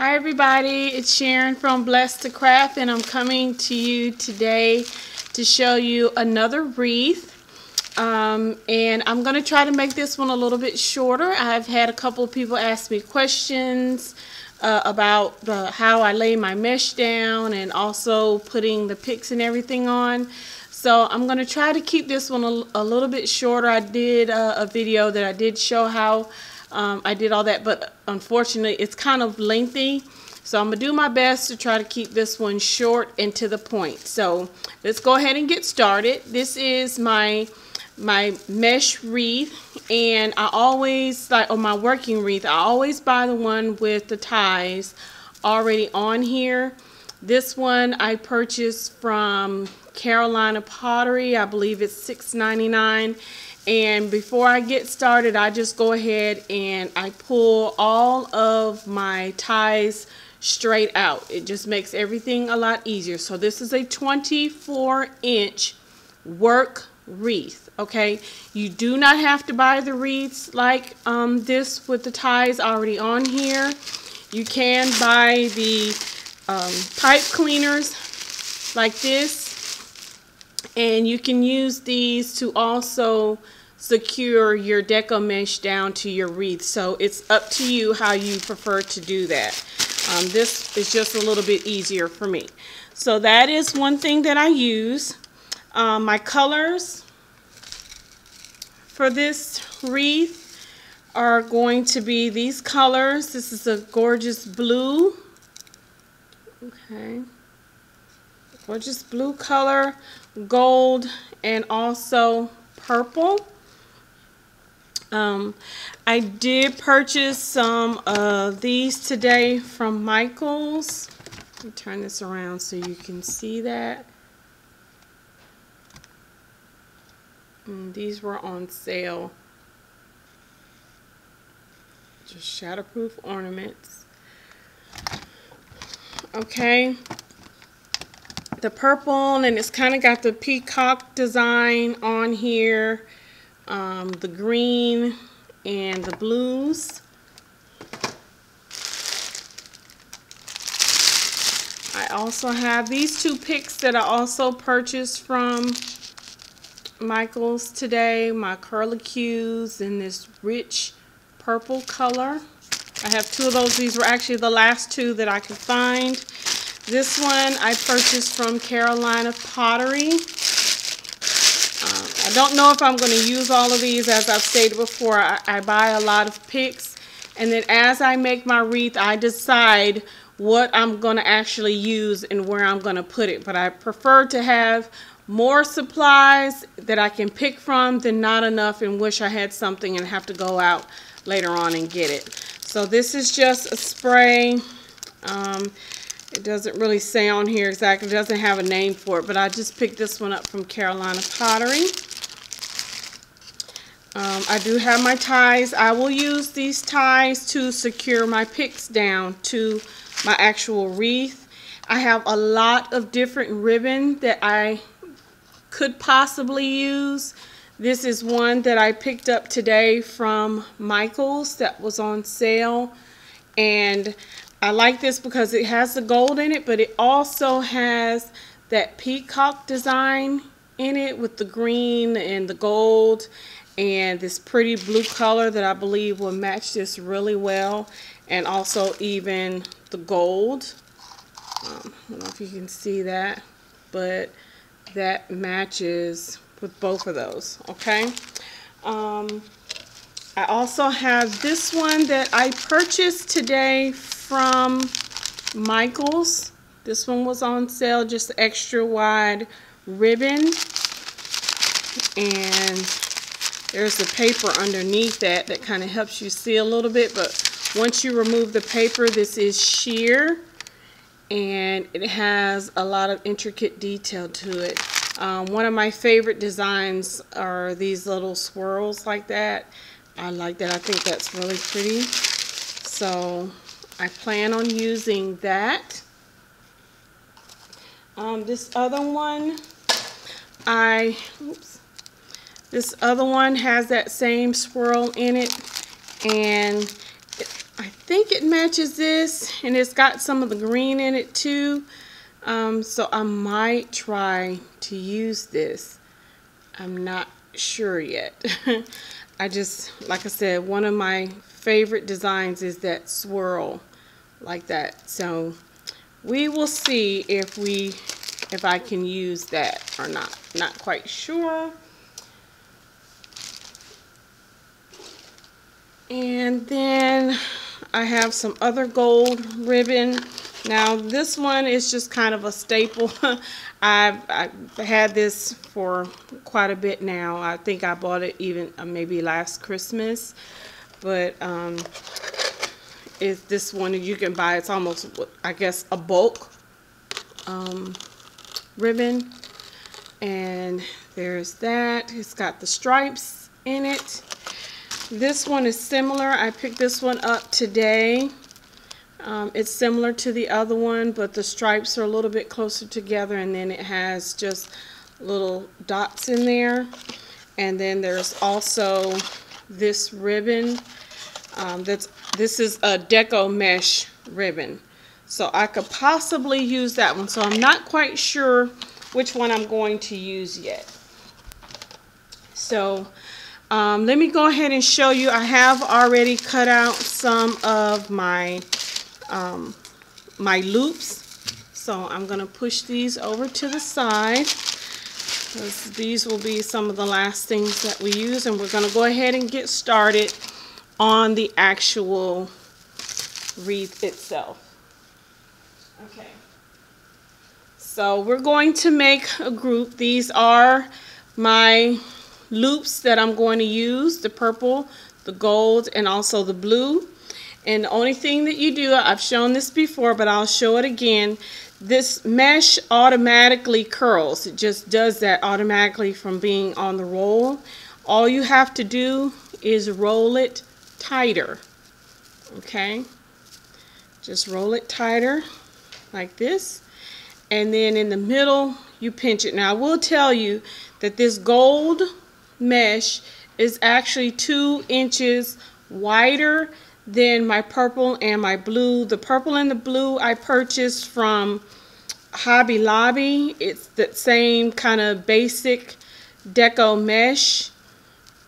Hi everybody, it's Sharon from Blessed to Craft, and I'm coming to you today to show you another wreath. And I'm going to try to make this one a little bit shorter. I've had a couple of people ask me questions about how I lay my mesh down and also putting the picks and everything on. So I'm going to try to keep this one a little bit shorter. I did a video that I did show how I did all that, but unfortunately it's kind of lengthy. So I'm going to do my best to try to keep this one short and to the point. So let's go ahead and get started. This is my mesh wreath, and I always, my working wreath, I always buy the one with the ties already on here. This one I purchased from Carolina Pottery. I believe it's $6.99. And before I get started, I just go ahead and I pull all of my ties straight out. It just makes everything a lot easier. So this is a 24-inch work wreath. Okay, you do not have to buy the wreaths like this with the ties already on here. You can buy the pipe cleaners like this, and you can use these to also secure your deco mesh down to your wreath. So it's up to you how you prefer to do that. This is just a little bit easier for me. So that is one thing that I use. My colors for this wreath are going to be these colors. This is a gorgeous blue. Okay. Gorgeous blue color, gold, and also purple. I did purchase some of these today from Michael's. Let me turn this around so you can see that. And these were on sale. Just shatterproof ornaments. Okay. The purple, and it's kind of got the peacock design on here. The green and the blues. I also have these two picks that I also purchased from Michael's today. My curlicues in this rich purple color. I have two of those. These were actually the last two that I could find. This one I purchased from Carolina Pottery. I don't know if I'm going to use all of these. As I've stated before, I buy a lot of picks, and then as I make my wreath, I decide what I'm going to actually use and where I'm going to put it. But I prefer to have more supplies that I can pick from than not enough and wish I had something and have to go out later on and get it. So this is just a spray. It doesn't really say on here exactly. It doesn't have a name for it, but I just picked this one up from Carolina Pottery. I do have my ties. I will use these ties to secure my picks down to my actual wreath. I have a lot of different ribbon that I could possibly use. This is one that I picked up today from Michael's that was on sale, and I like this because it has the gold in it, but it also has that peacock design in it with the green and the gold and this pretty blue color that I believe will match this really well, and also even the gold. I don't know if you can see that, but that matches with both of those. Okay. I also have this one that I purchased today from Michael's. This one was on sale, just extra wide ribbon, and there's the paper underneath that kind of helps you see a little bit. But once you remove the paper, this is sheer, and it has a lot of intricate detail to it. One of my favorite designs are these little swirls like that. I like that. I think that's really pretty. So I plan on using that. This other one, this other one has that same swirl in it, and I think it matches this, and it's got some of the green in it too. So I might try to use this. I'm not sure yet. I just, like I said, one of my favorite designs is that swirl like that. So we will see if I can use that or not. Not quite sure. And then I have some other gold ribbon. Now this one is just kind of a staple. I've had this for quite a bit now. I think I bought it even maybe last Christmas. But this one you can buy. It's almost, I guess, a bulk ribbon. And there's that. It's got the stripes in it. This one is similar. I picked this one up today. It's similar to the other one, but the stripes are a little bit closer together, and then it has just little dots in there. And then there's also this ribbon. This is a Deco mesh ribbon. So I could possibly use that one. So I'm not quite sure which one I'm going to use yet. So let me go ahead and show you. I have already cut out some of my my loops. So I'm going to push these over to the side, because these will be some of the last things that we use. And we're going to go ahead and get started on the actual wreath itself. Okay. So we're going to make a group. These are my loops that I'm going to use, the purple, the gold, and also the blue. And the only thing that you do, I've shown this before, but I'll show it again. This mesh automatically curls. It just does that automatically from being on the roll. All you have to do is roll it tighter. Okay? Just roll it tighter like this. And then in the middle, you pinch it. Now, I will tell you that this gold mesh is actually 2 inches wider than my purple and my blue. The purple and the blue I purchased from Hobby Lobby. It's the same kind of basic Deco mesh.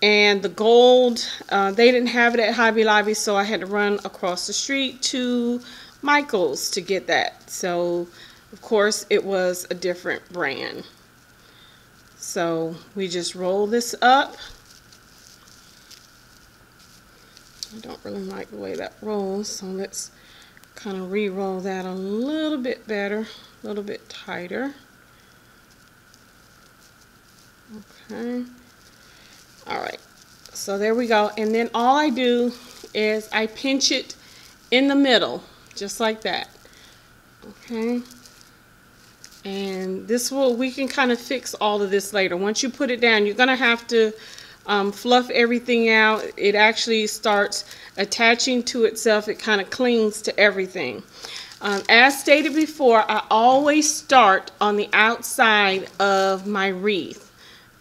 And the gold, they didn't have it at Hobby Lobby, so I had to run across the street to Michael's to get that. So, of course, it was a different brand. So we just roll this up. I don't really like the way that rolls, so let's kind of re-roll that a little bit better, a little bit tighter. Okay. All right. So there we go. And then all I do is I pinch it in the middle, just like that. Okay. And this will, we can kind of fix all of this later. Once you put it down, you're going to have to fluff everything out. It actually starts attaching to itself. It kind of clings to everything. As stated before, I always start on the outside of my wreath.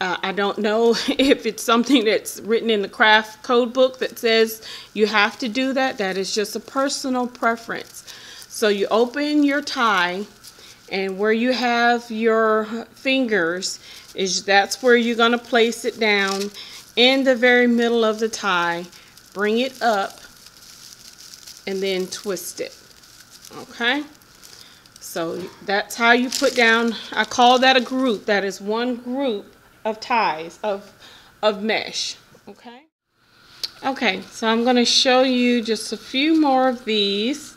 I don't know if it's something that's written in the craft code book that says you have to do that. That is just a personal preference. So you open your tie, and where you have your fingers that's where you're going to place it down in the very middle of the tie. Bring it up and then twist it. Okay? So that's how you put down, I call that a group. That is one group of ties of mesh. Okay? Okay, so I'm going to show you just a few more of these.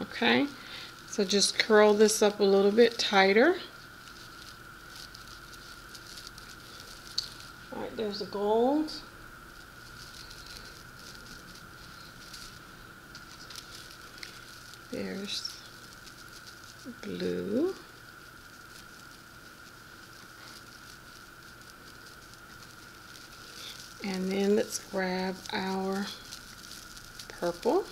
Okay? So just curl this up a little bit tighter. All right, there's a gold. There's blue. And then let's grab our purple.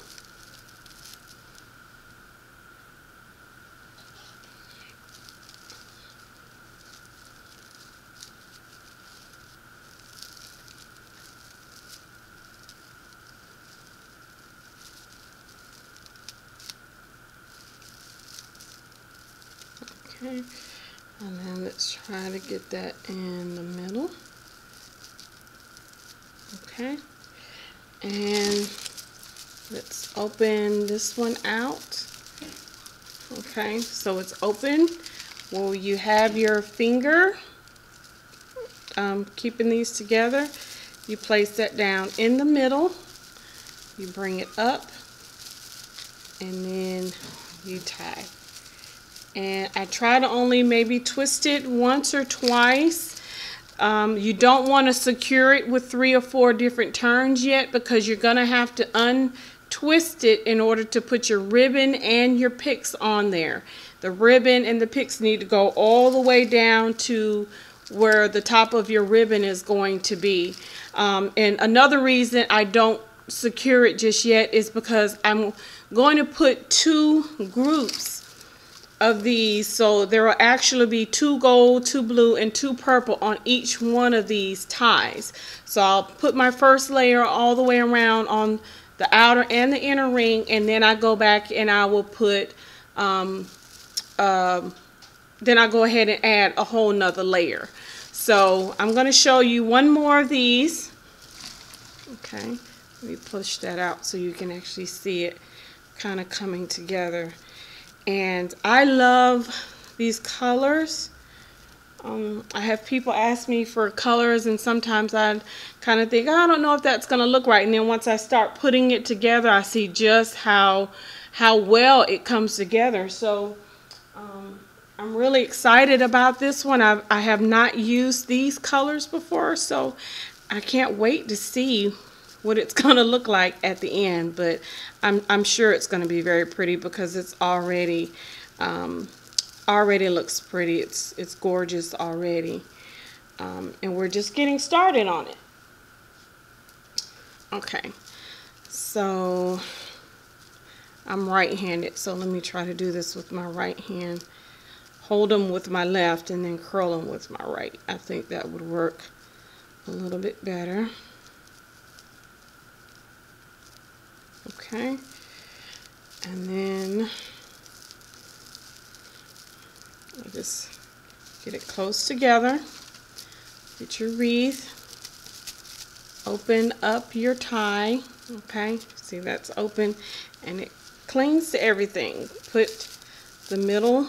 Okay, and then let's try to get that in the middle. Okay, and let's open this one out. Okay, so it's open. Well, you have your finger keeping these together. You place that down in the middle. You bring it up, and then you tie. And I try to only maybe twist it once or twice. You don't want to secure it with 3 or 4 different turns yet, because you're going to have to untwist it in order to put your ribbon and your picks on there. The ribbon and the picks need to go all the way down to where the top of your ribbon is going to be. And another reason I don't secure it just yet is because I'm going to put 2 groups of these, so there will actually be 2 gold, 2 blue, and 2 purple on each one of these ties. So I'll put my first layer all the way around on the outer and the inner ring, and then I go back and I will put then I go ahead and add a whole nother layer. So I'm going to show you one more of these. Okay, let me push that out so you can actually see it kind of coming together. And I love these colors. I have people ask me for colors, and sometimes I kind of think, I don't know if that's going to look right. And then once I start putting it together, I see just how well it comes together. So I'm really excited about this one. I have not used these colors before, so I can't wait to see what it's going to look like at the end. But I'm sure it's going to be very pretty, because it's already looks pretty. It's gorgeous already, and we're just getting started on it. Okay, so I'm right-handed, so let me try to do this with my right hand. Hold them with my left and then curl them with my right. I think that would work a little bit better. Okay, and then I'll just get it close together. Get your wreath. Open up your tie. Okay, see, that's open, and it clings to everything. Put the middle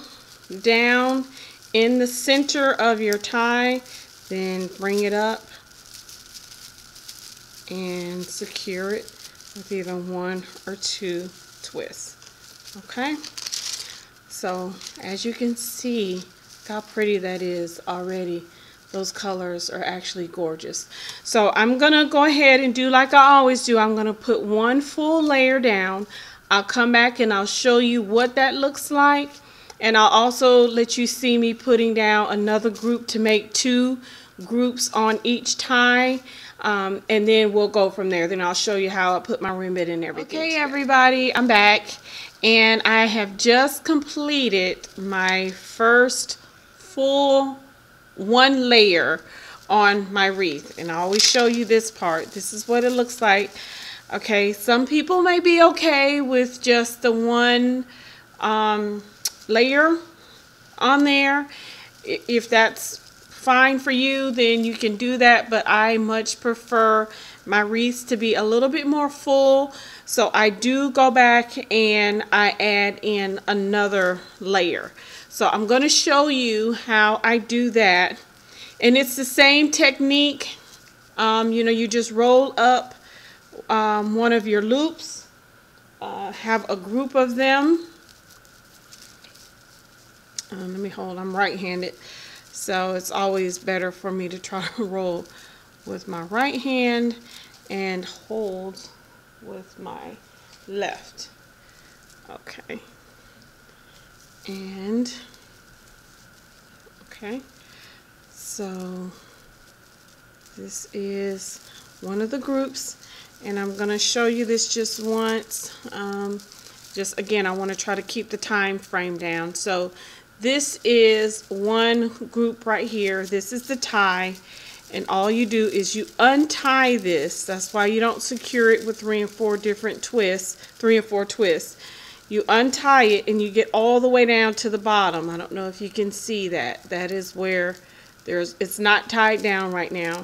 down in the center of your tie, then bring it up and secure it with either 1 or 2 twists. Okay, so as you can see how pretty that is already. Those colors are actually gorgeous. So I'm gonna go ahead and do like I always do. I'm gonna put 1 full layer down. I'll come back and I'll show you what that looks like, and I'll also let you see me putting down another group to make 2 groups on each tie, and then we'll go from there. Then I'll show you how I put my ribbon and everything. Okay, everybody, I'm back, and I have just completed my first full 1 layer on my wreath, and I always show you this part. This is what it looks like. Okay, some people may be okay with just the 1 layer on there. If that's fine for you, then you can do that, but I much prefer my wreaths to be a little bit more full, so I do go back and I add in another layer. So I'm going to show you how I do that, and it's the same technique. You know, you just roll up one of your loops, have a group of them. Let me hold, I'm right-handed, so it's always better for me to try to roll with my right hand and hold with my left. Okay. And okay, so this is one of the groups, and I'm going to show you this just once. Just again, I want to try to keep the time frame down. So this is one group right here. This is the tie, and all you do is you untie this. That's why you don't secure it with 3 and 4 different twists, 3 and 4 twists. you untie it and you get all the way down to the bottom. I don't know if you can see that. That is where it's not tied down right now.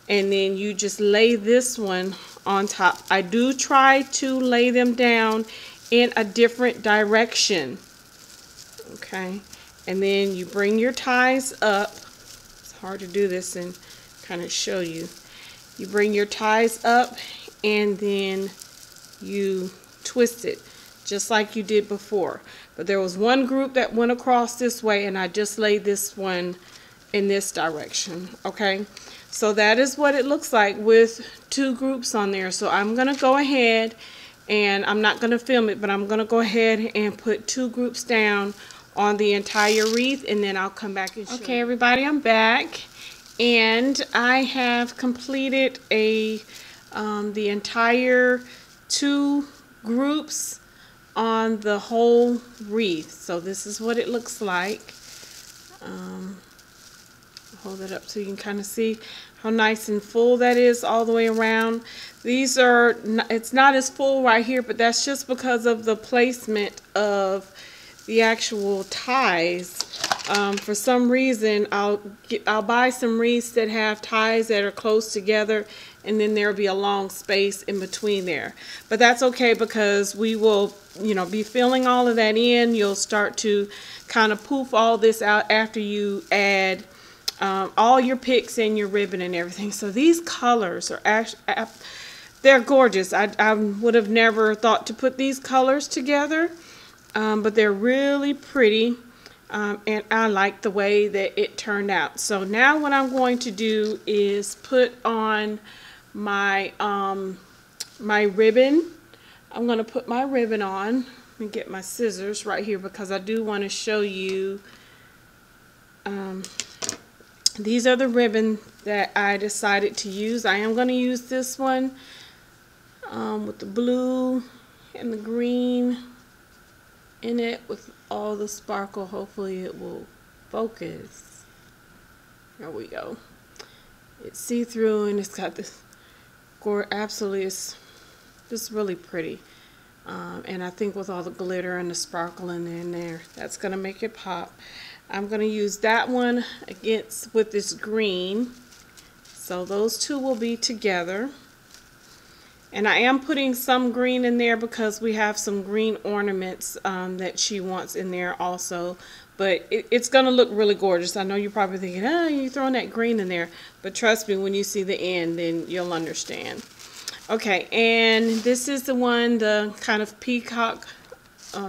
And then you just lay this one on top. I do try to lay them down in a different direction. Okay, and then you bring your ties up. It's hard to do this and kind of show you. You bring your ties up and then you twist it just like you did before. But there was one group that went across this way, and I just laid this one in this direction. Okay, so that is what it looks like with two groups on there. So I'm gonna go ahead, and I'm not gonna film it, but I'm gonna go ahead and put two groups down on the entire wreath, and then I'll come back and show you. Okay, everybody, I'm back, and I have completed the entire two groups on the whole wreath. So this is what it looks like. Hold it up so you can kind of see how nice and full that is all the way around. These are, it's not as full right here, but that's just because of the placement of the actual ties. For some reason, I'll buy some wreaths that have ties that are close together, and then there'll be a long space in between there. But that's okay, because we will, you know, be filling all of that in. You'll start to kind of poof all this out after you add all your picks and your ribbon and everything. So these colors are actually, they're gorgeous. I would have never thought to put these colors together, but they're really pretty. And I like the way that it turned out. So now what I'm going to do is put on my my ribbon. I'm going to put my ribbon on. Let me get my scissors right here, because I do want to show you. These are the ribbon that I decided to use. I am going to use this one with the blue and the green in it with all the sparkle. Hopefully it will focus. There we go. It's see-through, and it's got this absolutely, it's just really pretty. And I think with all the glitter and the sparkle in there, that's going to make it pop. I'm going to use that one with this green. So those two will be together. And I am putting some green in there because we have some green ornaments that she wants in there also. But it's going to look really gorgeous. I know you're probably thinking, oh, you're throwing that green in there. But trust me, when you see the end, then you'll understand. Okay, and this is the one, the kind of peacock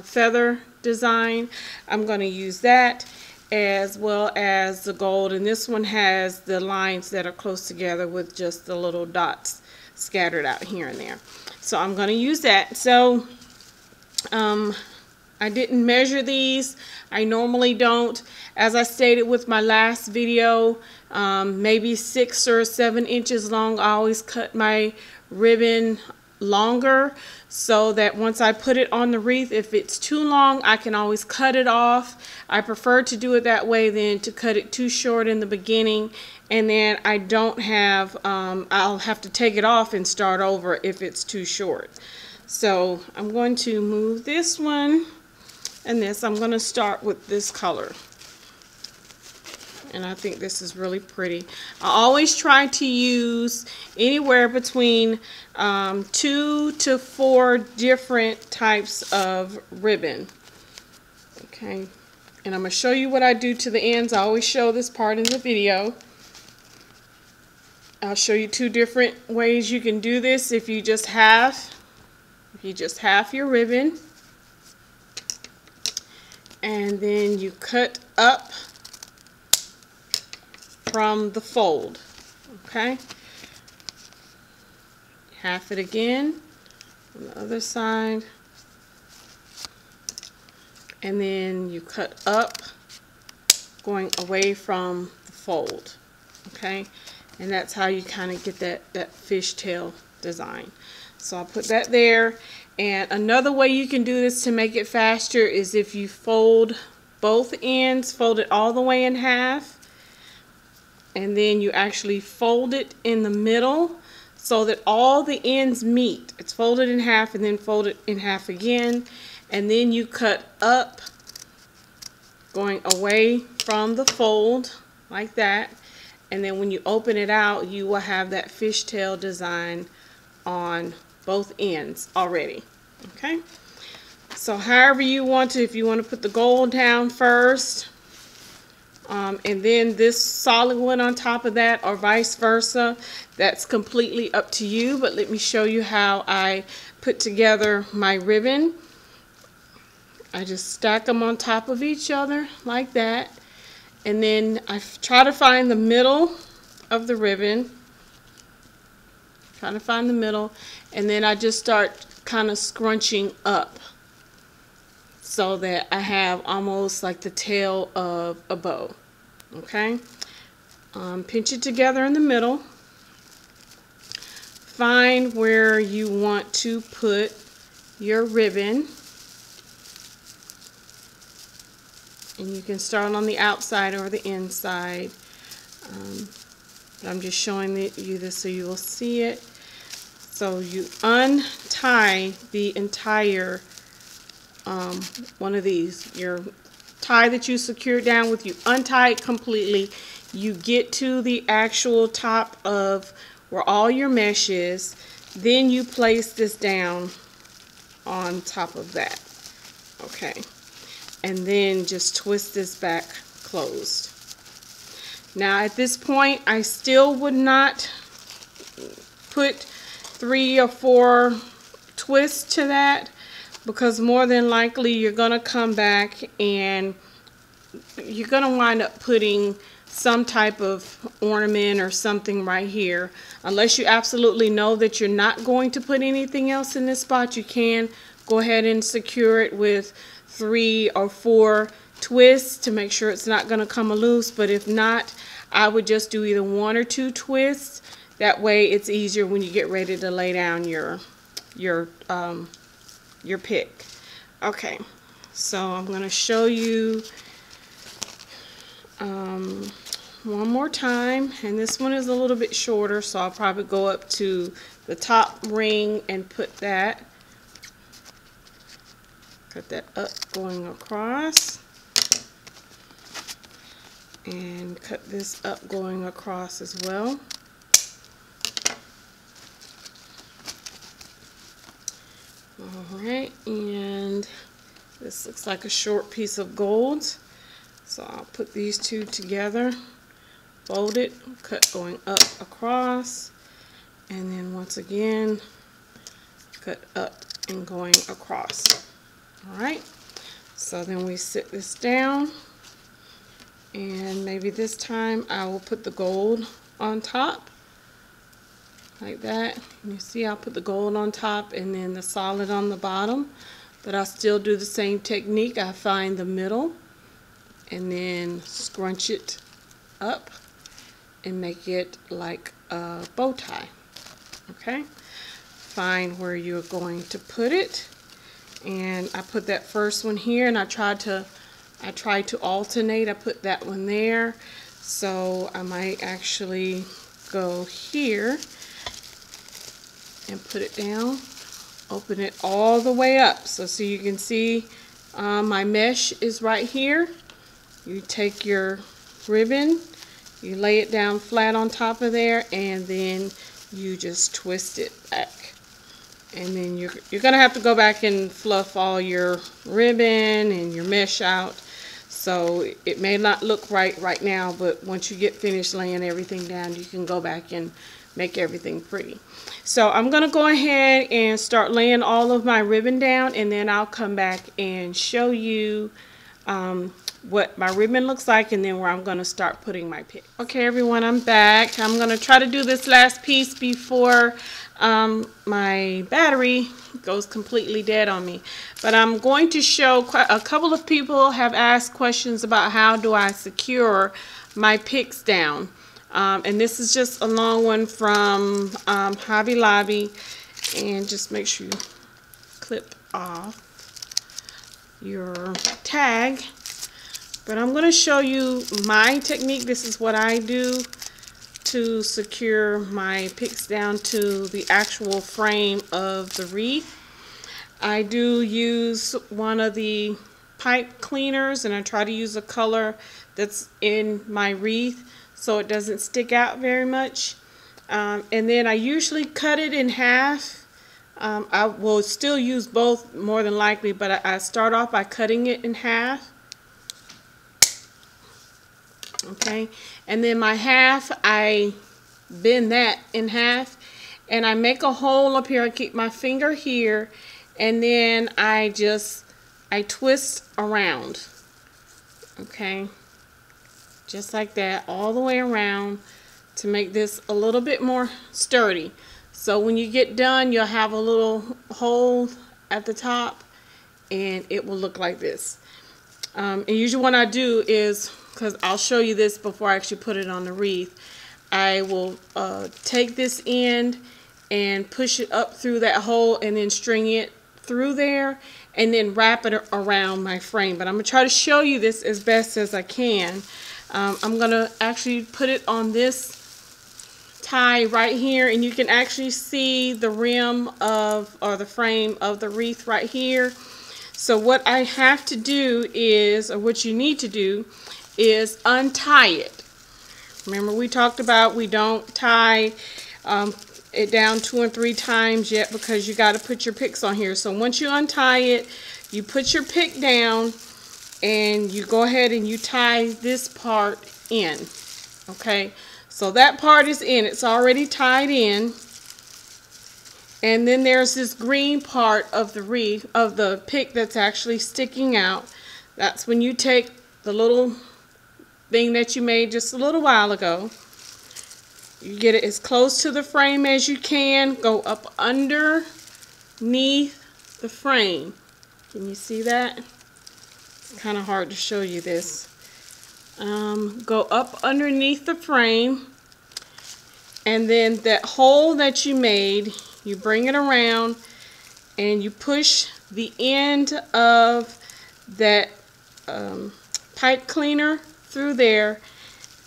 feather design. I'm going to use that, as well as the gold. And this one has the lines that are close together with just the little dots scattered out here and there. So I'm going to use that. So I didn't measure these. I normally don't. As I stated with my last video, maybe 6 or 7 inches long. I always cut my ribbon longer, so that once I put it on the wreath, if it's too long, I can always cut it off. I prefer to do it that way than to cut it too short in the beginning, and then I don't have, I'll have to take it off and start over if it's too short. So I'm going to move this one and this. I'm going to start with this color. And I think this is really pretty. I always try to use anywhere between 2 to 4 different types of ribbon. Okay, and I'm going to show you what I do to the ends. I always show this part in the video. I'll show you 2 different ways you can do this. If you just have your ribbon, and then you cut up from the fold. Okay, half it again on the other side, and then you cut up going away from the fold. Okay, and that's how you kind of get that fishtail design. So I'll put that there. And another way you can do this to make it faster is if you fold both ends, fold it all the way in half, and then you actually fold it in the middle so that all the ends meet. It's folded in half and then folded in half again, and then you cut up going away from the fold like that, and then when you open it out you will have that fishtail design on both ends already. Okay, so however you want to, if you want to put the gold down first and then this solid one on top of that, or vice versa, that's completely up to you. But let me show you how I put together my ribbon. I just stack them on top of each other like that, and then I try to find the middle of the ribbon, trying to find the middle, and then I just start kind of scrunching up so that I have almost like the tail of a bow. Okay, pinch it together in the middle, find where you want to put your ribbon, and you can start on the outside or the inside. But I'm just showing you this so you will see it. So you untie the entire one of these, your tie that you secured down with, you untie it completely. You get to the actual top of where all your mesh is, then you place this down on top of that. Okay, and then just twist this back closed. Now at this point I still would not put 3 or 4 twists to that, because more than likely you're going to come back and you're going to wind up putting some type of ornament or something right here. Unless you absolutely know that you're not going to put anything else in this spot, you can go ahead and secure it with 3 or 4 twists to make sure it's not going to come loose. But if not, I would just do either 1 or 2 twists. That way it's easier when you get ready to lay down your pick. Okay, so I'm going to show you one more time, and this one is a little bit shorter, so I'll probably go up to the top ring and put that, cut that up going across, and cut this up going across as well. Alright, and this looks like a short piece of gold, so I'll put these two together, fold it, cut going up across, and then once again cut up and going across. Alright, so then we sit this down, and maybe this time I will put the gold on top like that. You see, I'll put the gold on top and then the solid on the bottom, but I'll still do the same technique. I find the middle and then scrunch it up and make it like a bow tie. Okay, find where you're going to put it, and I put that first one here, and I tried to alternate. I put that one there, so I might actually go here and put it down, open it all the way up, so you can see my mesh is right here. You take your ribbon, you lay it down flat on top of there, and then you just twist it back, and then you're gonna have to go back and fluff all your ribbon and your mesh out, so it may not look right now, but once you get finished laying everything down, you can go back and make everything pretty. So I'm going to go ahead and start laying all of my ribbon down, and then I'll come back and show you what my ribbon looks like, and then where I'm going to start putting my pick. Okay everyone, I'm back. I'm going to try to do this last piece before my battery goes completely dead on me. But I'm going to show, a couple of people have asked questions about how do I secure my picks down. And this is just a long one from Hobby Lobby, and just make sure you clip off your tag. But I'm going to show you my technique. This is what I do to secure my picks down to the actual frame of the wreath. I do use one of the pipe cleaners, and I try to use a color that's in my wreath so it doesn't stick out very much. And then I usually cut it in half. I will still use both more than likely, but I start off by cutting it in half. Okay, and then my half, I bend that in half, and I make a hole up here. I keep my finger here, and then I twist around. Okay, just like that, all the way around to make this a little bit more sturdy. So when you get done, you'll have a little hole at the top, and it will look like this. And usually what I do is, because I'll show you this before I actually put it on the wreath, I will take this end and push it up through that hole and then string it through there and then wrap it around my frame. But I'm going to try to show you this as best as I can. I'm going to actually put it on this tie right here, and you can actually see the rim of, or the frame of the wreath right here. So what I have to do is, or what you need to do, is untie it. Remember, we talked about we don't tie it down 2 and 3 times yet, because you got to put your picks on here. So once you untie it, you put your pick down and you go ahead and you tie this part in. Okay, so that part is in, it's already tied in. And then there's this green part of the wreath, of the pick, that's actually sticking out. That's when you take the little thing that you made just a little while ago. You get it as close to the frame as you can. Go up underneath the frame. Can you see that? It's kind of hard to show you this. Go up underneath the frame, and then that hole that you made, you bring it around and you push the end of that pipe cleaner through there,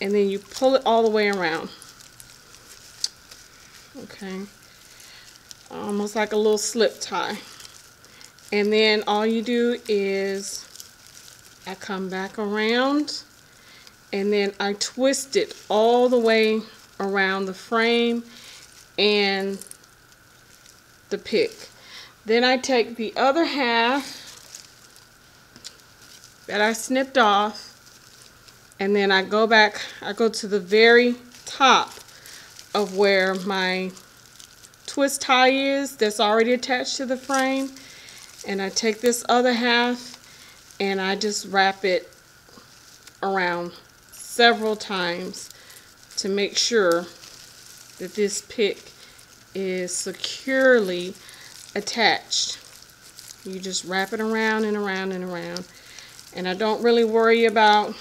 and then you pull it all the way around. Okay, almost like a little slip tie. And then all you do is I come back around, and then I twist it all the way around the frame and the pick. Then I take the other half that I snipped off, and then I go back, I go to the very top of where my twist tie is that's already attached to the frame, and I take this other half and I just wrap it around several times to make sure that this pick is securely attached. You just wrap it around and around and around, and I don't really worry about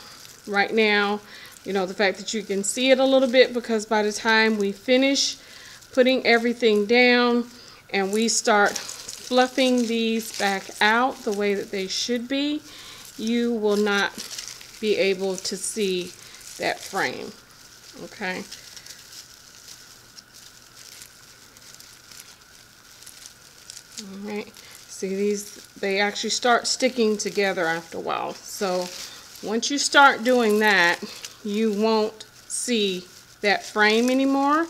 right now, you know, the fact that you can see it a little bit, because by the time we finish putting everything down and we start fluffing these back out the way that they should be, you will not be able to see that frame. Okay. Alright, see, these, they actually start sticking together after a while. So once you start doing that, you won't see that frame anymore,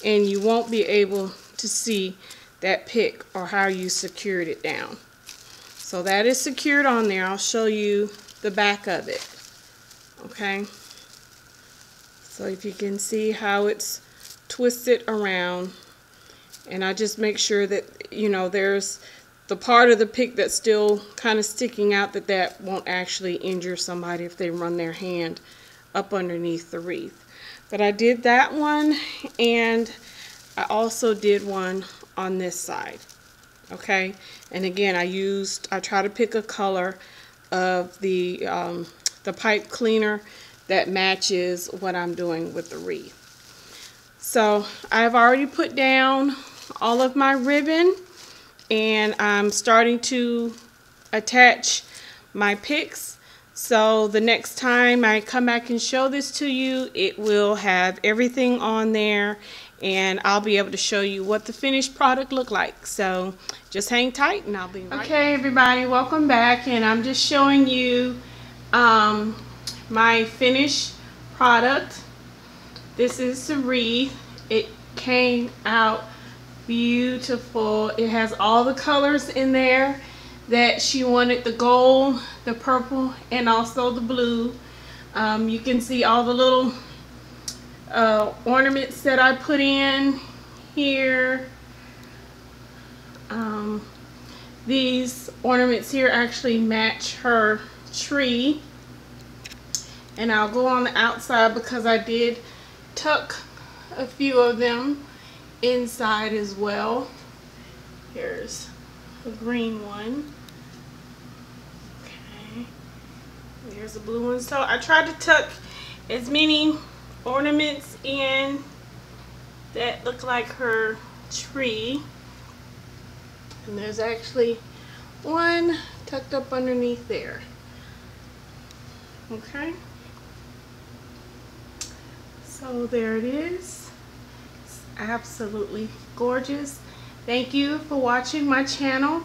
and you won't be able to see that pick or how you secured it down. So that is secured on there. I'll show you the back of it. Okay, so if you can see how it's twisted around, and I just make sure that, you know, there's the part of the pick that's still kind of sticking out, that won't actually injure somebody if they run their hand up underneath the wreath. But I did that one, and I also did one on this side. Okay, and again, I try to pick a color of the pipe cleaner that matches what I'm doing with the wreath. So I've already put down all of my ribbon, and I'm starting to attach my picks. So the next time I come back and show this to you, it will have everything on there, and I'll be able to show you what the finished product looked like. So just hang tight and I'll be right back. Okay everybody, welcome back, and I'm just showing you my finished product. This is the wreath. It came out beautiful. It has all the colors in there that she wanted, the gold, the purple, and also the blue. You can see all the little ornaments that I put in here. These ornaments here actually match her tree, and I'll go on the outside because I did tuck a few of them inside as well. Here's a green one. Okay, there's a blue one. So I tried to tuck as many ornaments in that look like her tree, and there's actually one tucked up underneath there. Okay, so there it is. It's absolutely gorgeous. Thank you for watching my channel.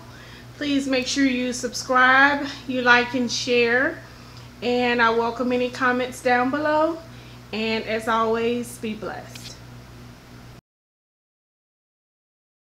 Please make sure you subscribe, you like and share, and I welcome any comments down below. And as always, be blessed.